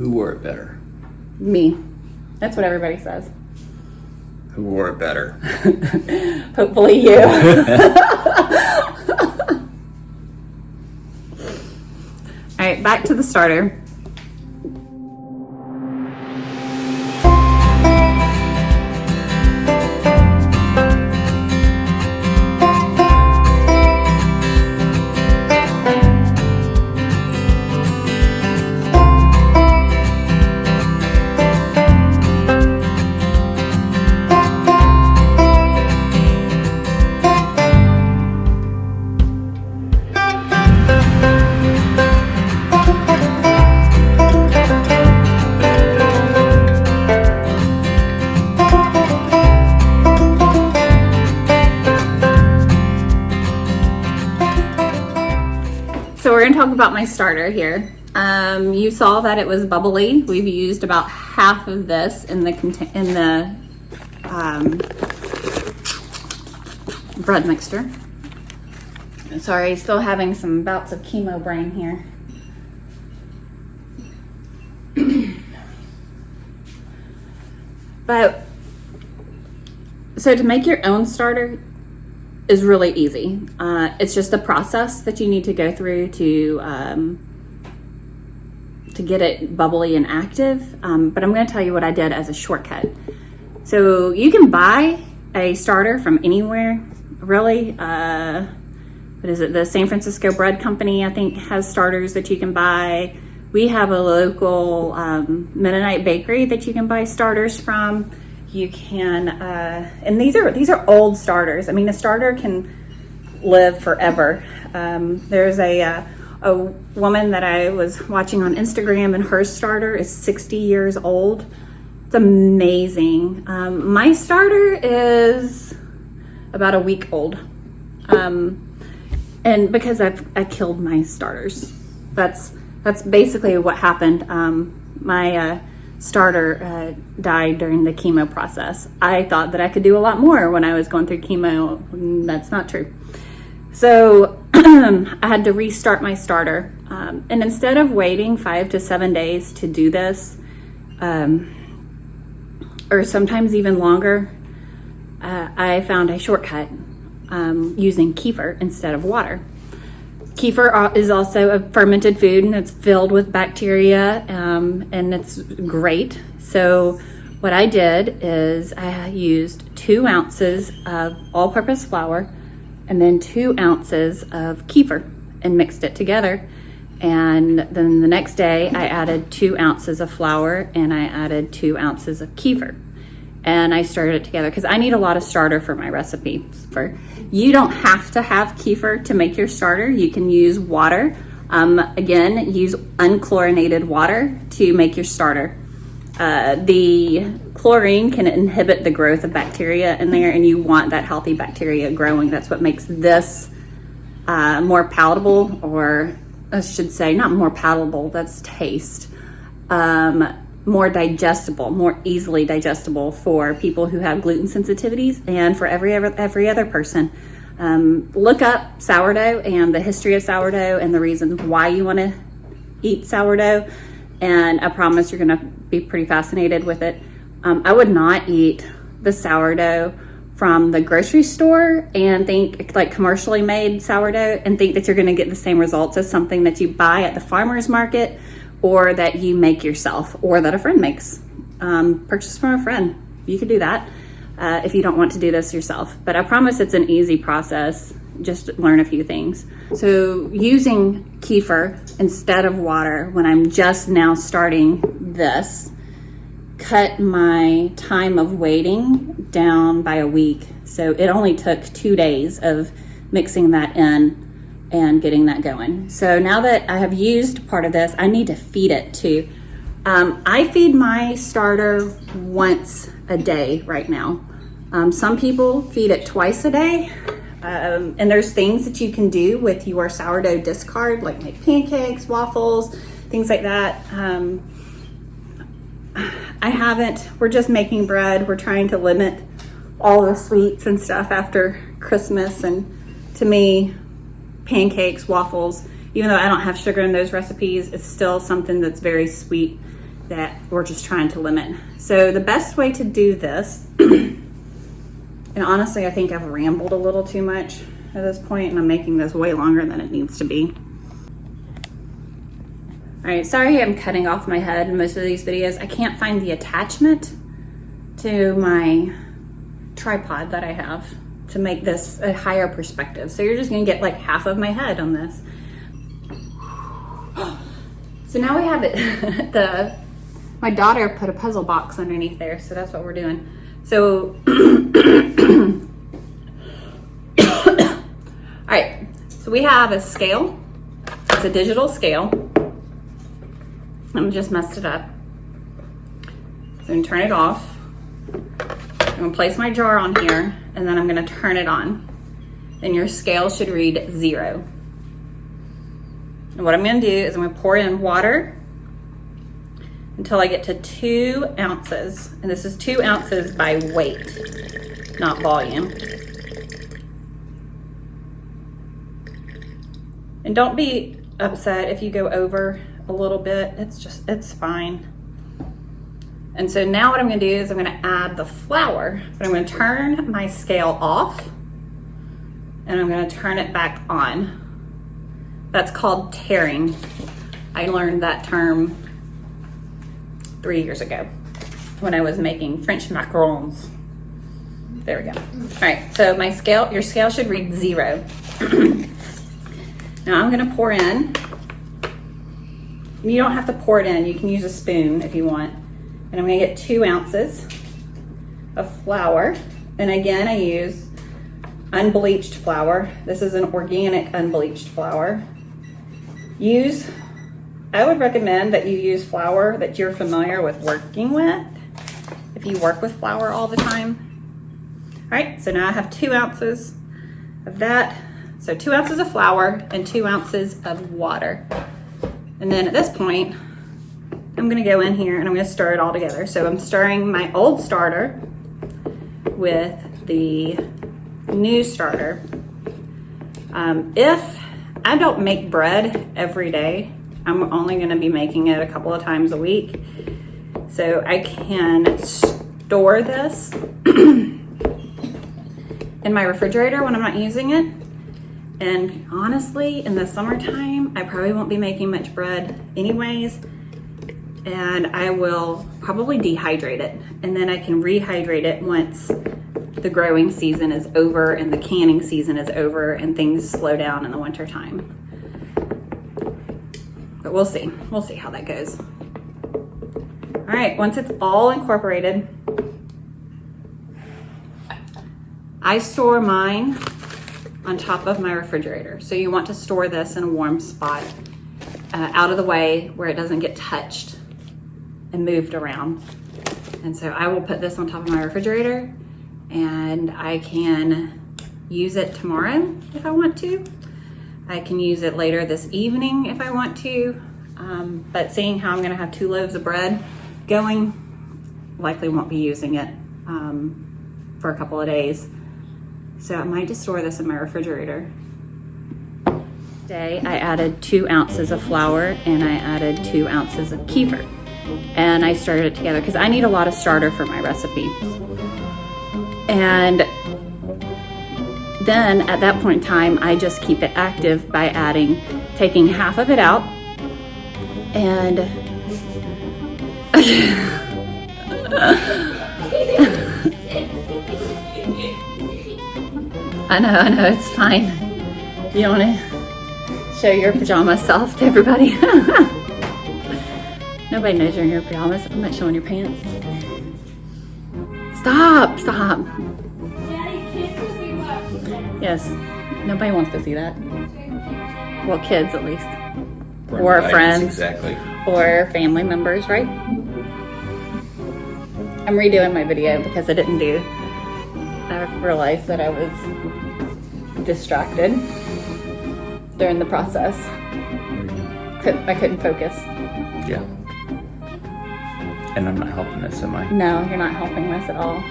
Who wore it better? Me. That's what everybody says. Who wore it better? Hopefully you. All right, back to the starter. So we're going to talk about my starter here. You saw that it was bubbly. We've used about half of this in the bread mixture. Sorry, still having some bouts of chemo brain here. But so to make your own starter is really easy. It's just a process that you need to go through to get it bubbly and active. But I'm going to tell you what I did as a shortcut. So you can buy a starter from anywhere, really. What is it? The San Francisco Bread Company, I think, has starters that you can buy. We have a local Mennonite bakery that you can buy starters from. You can, and these are old starters. I mean, a starter can live forever. There's a woman that I was watching on Instagram, and her starter is 60 years old. It's amazing. My starter is about a week old, and because I killed my starters. That's basically what happened. My starter died during the chemo process. I thought that I could do a lot more when I was going through chemo. That's not true. So I had to restart my starter. And instead of waiting 5 to 7 days to do this, or sometimes even longer, I found a shortcut using kefir instead of water. Kefir is also a fermented food, and it's filled with bacteria, and it's great. So what I did is I used 2 ounces of all-purpose flour and then 2 ounces of kefir and mixed it together. And then the next day I added 2 ounces of flour and I added 2 ounces of kefir. And I stirred it together because I need a lot of starter for my recipe. You don't have to have kefir to make your starter. You can use water. Again, use unchlorinated water to make your starter. The chlorine can inhibit the growth of bacteria in there, and you want that healthy bacteria growing. That's what makes this more palatable, or I should say not more palatable, that's taste. More digestible, more easily digestible for people who have gluten sensitivities and for every other person. Look up sourdough and the history of sourdough and the reasons why you want to eat sourdough, and I promise you're going to be pretty fascinated with it. I would not eat the sourdough from the grocery store and think like commercially made sourdough and think that you're going to get the same results as something that you buy at the farmer's market or that you make yourself or that a friend makes. Purchase from a friend. You could do that if you don't want to do this yourself. But I promise it's an easy process. Just learn a few things. So using kefir instead of water when I'm just now starting this cut my time of waiting down by a week. So it only took 2 days of mixing that in and getting that going. So now that I have used part of this, I need to feed it too. I feed my starter once a day right now. Some people feed it twice a day. And there's things that you can do with your sourdough discard, like make pancakes, waffles, things like that. We're just making bread. We're trying to limit all the sweets and stuff after Christmas. And to me, pancakes, waffles, even though I don't have sugar in those recipes, it's still something that's very sweet that we're just trying to limit. So the best way to do this, and honestly, I think I've rambled a little too much at this point, and I'm making this way longer than it needs to be. All right, sorry I'm cutting off my head in most of these videos. I can't find the attachment to my tripod that I have to make this a higher perspective. So you're just gonna get like half of my head on this. So now we have it. My daughter put a puzzle box underneath there, so that's what we're doing. So, all right, so we have a scale. It's a digital scale. I just messed it up. So I'm gonna turn it off. I'm gonna place my jar on here, and then I'm gonna turn it on. And your scale should read 0. And what I'm gonna do is I'm gonna pour in water until I get to 2 ounces. And this is 2 ounces by weight, not volume. And don't be upset if you go over a little bit. It's fine. And so now what I'm gonna do is I'm gonna add the flour, but I'm gonna turn my scale off and I'm gonna turn it back on. That's called tearing. I learned that term 3 years ago when I was making French macarons. There we go. All right, so your scale should read 0. Now I'm gonna pour in. You don't have to pour it in, you can use a spoon if you want. And I'm gonna get 2 ounces of flour. And again, I use unbleached flour. This is an organic unbleached flour. I would recommend that you use flour that you're familiar with working with, if you work with flour all the time. All right, so now I have 2 ounces of that. So 2 ounces of flour and 2 ounces of water. And then at this point, I'm gonna go in here and I'm gonna stir it all together. So I'm stirring my old starter with the new starter. If I don't make bread every day, I'm only gonna be making it a couple of times a week. So I can store this in my refrigerator when I'm not using it. And honestly, in the summertime, I probably won't be making much bread anyways. And I will probably dehydrate it. And then I can rehydrate it once the growing season is over and the canning season is over and things slow down in the winter time. But we'll see how that goes. All right, once it's all incorporated, I store mine on top of my refrigerator. So you want to store this in a warm spot, out of the way where it doesn't get touched and moved around. And so I will put this on top of my refrigerator and I can use it tomorrow if I want to. I can use it later this evening if I want to. But seeing how I'm gonna have 2 loaves of bread going, likely won't be using it for a couple of days. So I might just store this in my refrigerator. Today I added 2 ounces of flour and I added 2 ounces of kefir. And I stirred it together because I need a lot of starter for my recipe. And then at that point in time, I just keep it active by taking half of it out and I know, it's fine. You don't want to show your pajama self to everybody. Nobody knows you're in your pajamas. I'm not showing your pants. Stop. Yes, nobody wants to see that. Well, kids at least. Or friends. Exactly. Or family members, right? I'm redoing my video because I realized that I was distracted during the process. I couldn't focus. Yeah. And I'm not helping this, am I? No, you're not helping this at all.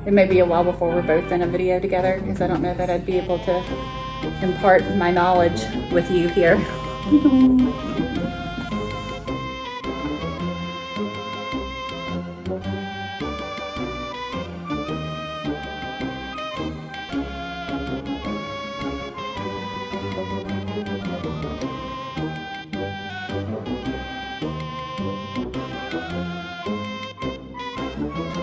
It may be a while before we're both in a video together because I don't know that I'd be able to impart my knowledge with you here.